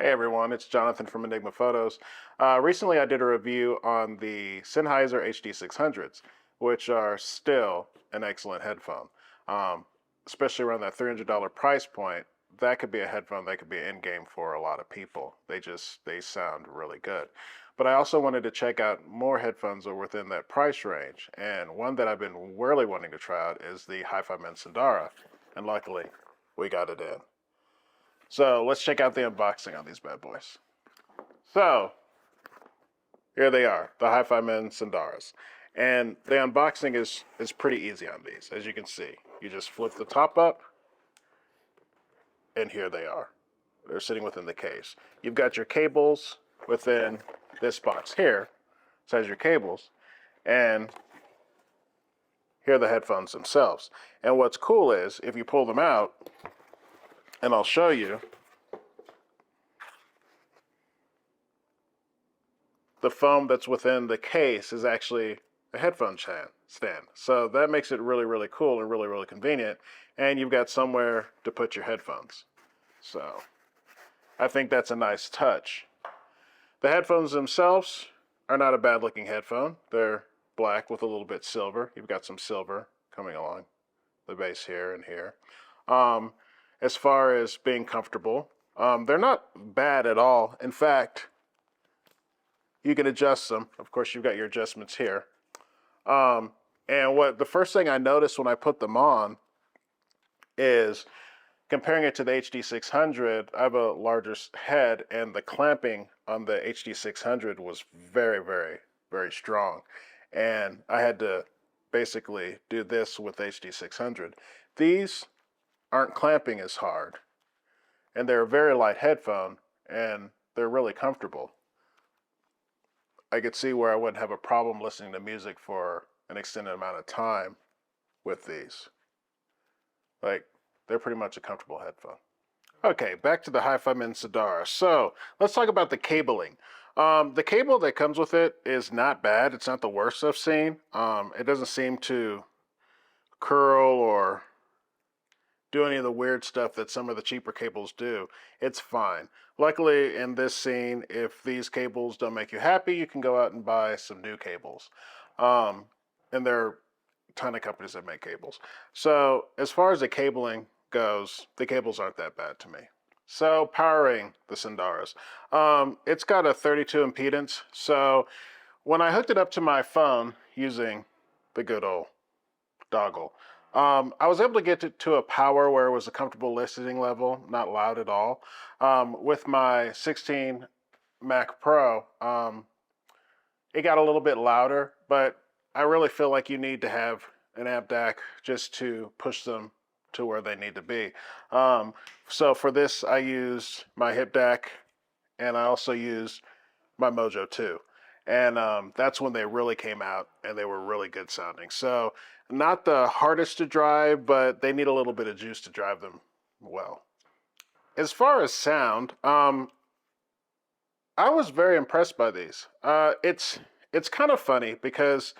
Hey everyone, it's Jonathan from Enigma Photos. Recently I did a review on the Sennheiser HD600s, which are still an excellent headphone. Um, Especially around that $300 price point, that could be a headphone that could be an endgame for a lot of people. They sound really good. But I also wanted to check out more headphones that are within that price range, and one that I've been really wanting to try out is the Hifiman Sundara, and luckily we got it in. So let's check out the unboxing on these bad boys. So here they are, the Hifiman Sundaras. And the unboxing is pretty easy on these, as you can see. You just flip the top up, and here they are. They're sitting within the case. You've got your cables within this box here. This has your cables. And here are the headphones themselves. And what's cool is, if you pull them out, and I'll show you, the foam that's within the case is actually a headphone stand. So that makes it really, really cool and really, really convenient. And you've got somewhere to put your headphones. So I think that's a nice touch. The headphones themselves are not a bad looking headphone. They're black with a little bit silver. You've got some silver coming along the base here and here. As far as being comfortable, they're not bad at all. In fact, you can adjust them. Of course, you've got your adjustments here. And the first thing I noticed when I put them on is comparing it to the HD600, I have a larger head, and the clamping on the HD600 was very, very, very strong. And I had to basically do this with HD600. These aren't clamping as hard, and they're a very light headphone, and they're really comfortable. I could see where I wouldn't have a problem listening to music for an extended amount of time with these. Like, they're pretty much a comfortable headphone. Okay, back to the Hifiman Sundara. So, let's talk about the cabling. The cable that comes with it is not bad. It's not the worst I've seen. It doesn't seem to curl or do any of the weird stuff that some of the cheaper cables do. It's fine. Luckily, in this scene, if these cables don't make you happy, you can go out and buy some new cables. And there are a ton of companies that make cables. So as far as the cabling goes, the cables aren't that bad to me. So powering the Sundaras. It's got a 32 impedance. So when I hooked it up to my phone using the good old dongle, I was able to get it to a power where it was a comfortable listening level, not loud at all. With my 16 Mac Pro, it got a little bit louder, but I really feel like you need to have an amp DAC just to push them to where they need to be. So for this, I used my hip DAC, and I also used my Mojo 2. And that's when they really came out, and they were really good sounding. So not the hardest to drive, but they need a little bit of juice to drive them well. As far as sound, I was very impressed by these. It's kind of funny because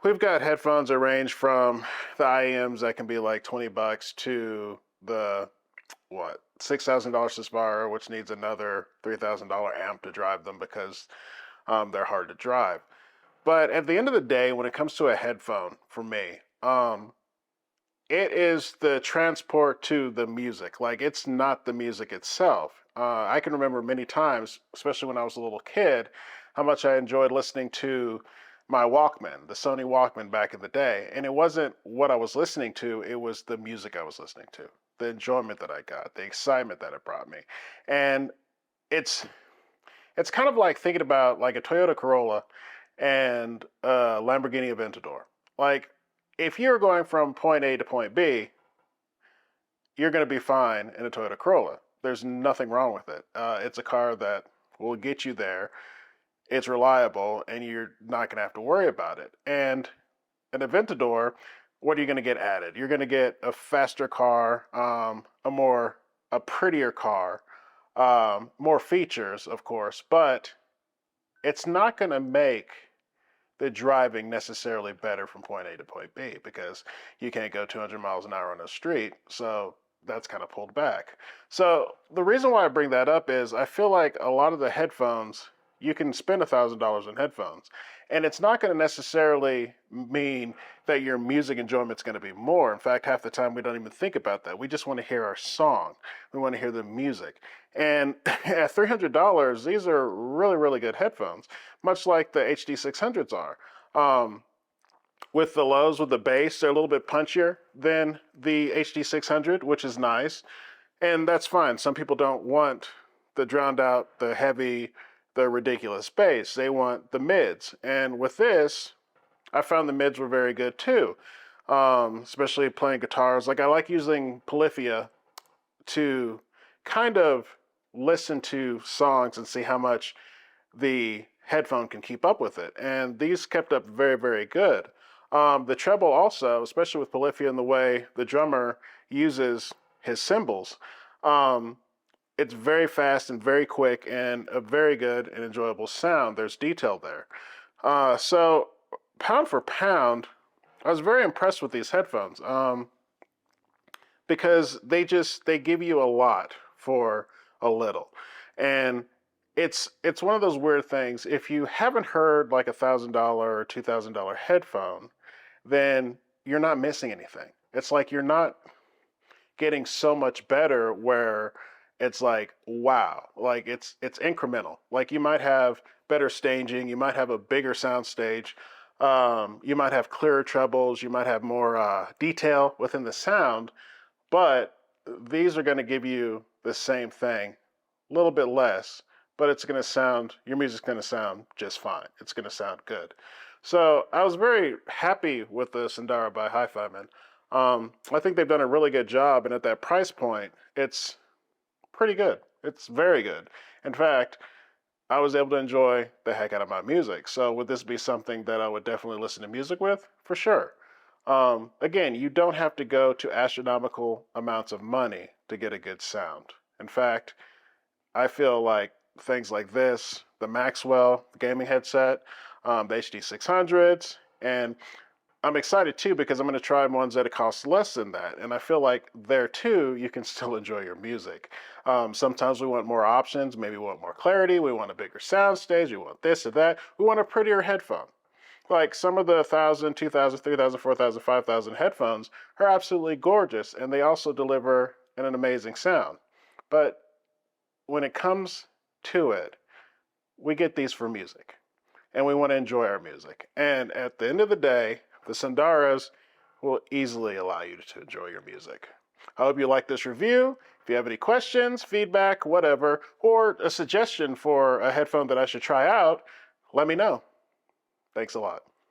we've got headphones that range from the IEMs that can be like $20 to the $6,000 Sesvara, which needs another $3,000 amp to drive them because they're hard to drive. But at the end of the day, when it comes to a headphone, for me, it is the transport to the music. Like, it's not the music itself. I can remember many times, especially when I was a little kid, how much I enjoyed listening to my Walkman, the Sony Walkman back in the day. And it wasn't what I was listening to, it was the music I was listening to, the enjoyment that I got, the excitement that it brought me. And it's kind of like thinking about like a Toyota Corolla and a Lamborghini Aventador. Like, if you're going from point A to point B, you're going to be fine in a Toyota Corolla. There's nothing wrong with it. It's a car that will get you there. It's reliable, and you're not going to have to worry about it. And an Aventador, what are you going to get added? You're going to get a faster car, a prettier car, more features, of course, but it's not going to make the driving necessarily better from point A to point B because you can't go 200 miles an hour on the street. So that's kind of pulled back. So the reason why I bring that up is I feel like a lot of the headphones, you can spend $1,000 on headphones, and it's not going to necessarily mean that your music enjoyment's going to be more. In fact, half the time we don't even think about that. We just want to hear our song. We want to hear the music. And at $300, these are really, really good headphones, much like the HD600s are. With the lows, with the bass, they're a little bit punchier than the HD600, which is nice. And that's fine. Some people don't want the drowned out, the heavy, the ridiculous bass. They want the mids. And with this, I found the mids were very good too, especially playing guitars. Like I like using Polyphia to kind of listen to songs and see how much the headphone can keep up with it. And these kept up very, very good. The treble also, especially with Polyphia and the way the drummer uses his cymbals, it's very fast and very quick and a very good and enjoyable sound. There's detail there. So pound for pound, I was very impressed with these headphones because they give you a lot for a little. And it's one of those weird things. If you haven't heard like $1,000 or $2,000 headphone, then you're not missing anything. It's like you're not getting so much better where it's like, wow, like it's incremental. Like you might have better staging, you might have a bigger sound stage, you might have clearer trebles, you might have more detail within the sound, but these are going to give you the same thing, a little bit less, but it's going to sound, your music's going to sound just fine. It's going to sound good. So I was very happy with the Sundara by Hifiman. I think they've done a really good job, and at that price point, it's pretty good. It's very good. In fact, I was able to enjoy the heck out of my music. So would this be something that I would definitely listen to music with? For sure. Again, you don't have to go to astronomical amounts of money to get a good sound. In fact, I feel like things like this, the Maxwell gaming headset, the HD600s, and I'm excited too because I'm going to try ones that cost less than that. And I feel like there too, you can still enjoy your music. Sometimes we want more options. Maybe we want more clarity. We want a bigger sound stage. We want this or that. We want a prettier headphone. Like some of the 1,000, 2,000, 3,000, 4,000, 5,000 headphones are absolutely gorgeous. And they also deliver an amazing sound. But when it comes to it, we get these for music. And we want to enjoy our music. And at the end of the day, the Sundaras will easily allow you to enjoy your music. I hope you like this review. If you have any questions, feedback, whatever, or a suggestion for a headphone that I should try out, let me know. Thanks a lot.